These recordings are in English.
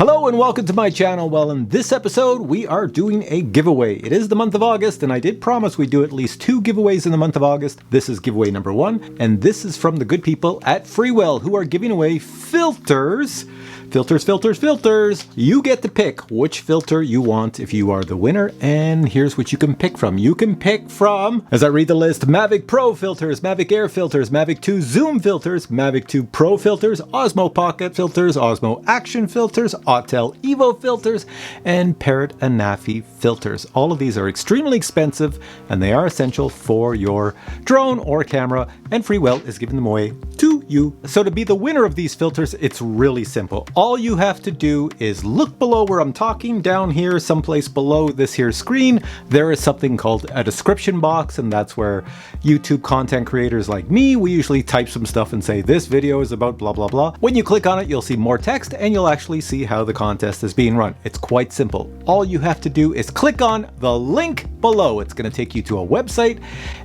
Hello and welcome to my channel. Well, in this episode, we are doing a giveaway. It is the month of August, and I did promise we'd do at least 2 giveaways in the month of August. This is giveaway number 1, and this is from the good people at FREEWELL, who are giving away filters. Filters. You get to pick which filter you want if you are the winner, and here's what you can pick from. You can pick from, as I read the list, Mavic Pro filters, Mavic Air filters, Mavic 2 Zoom filters, Mavic 2 Pro filters, Osmo Pocket filters, Osmo Action filters, Autel Evo filters, and Parrot and Nafi filters. All of these are extremely expensive, and they are essential for your drone or camera, and FREEWELL is giving them away to you. So to be the winner of these filters, it's really simple. All you have to do is look below where I'm talking. Down here, someplace below this here screen, there is something called a description box, and that's where YouTube content creators like me, we usually type some stuff and say this video is about blah blah blah. When you click on it, you'll see more text and you'll actually see how the contest is being run. It's quite simple. All you have to do is click on the link below. It's going to take you to a website,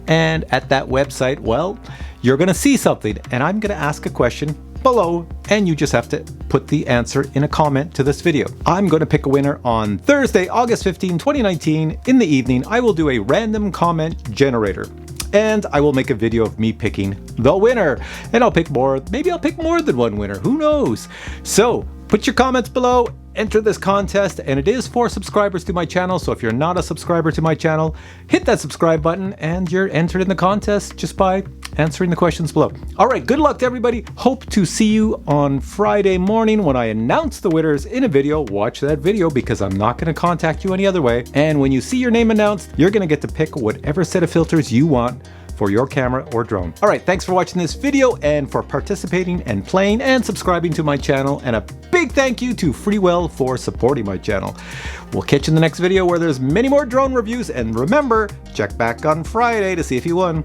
and at that website, well, you're going to see something, and I'm going to ask a question below, and you just have to put the answer in a comment to this video. I'm going to pick a winner on Thursday, August 15, 2019 in the evening. I will do a random comment generator, and I will make a video of me picking the winner, and I'll pick more. Maybe I'll pick more than one winner, who knows? So put your comments below, enter this contest, and it is for subscribers to my channel. So if you're not a subscriber to my channel, hit that subscribe button and you're entered in the contest just by answering the questions below. All right, good luck to everybody. Hope to see you on Friday morning when I announce the winners in a video. Watch that video because I'm not going to contact you any other way. And when you see your name announced, you're going to get to pick whatever set of filters you want for your camera or drone. All right, thanks for watching this video and for participating and playing and subscribing to my channel. And a big thank you to FREEWELL for supporting my channel. We'll catch you in the next video where there's many more drone reviews. And remember, check back on Friday to see if you won.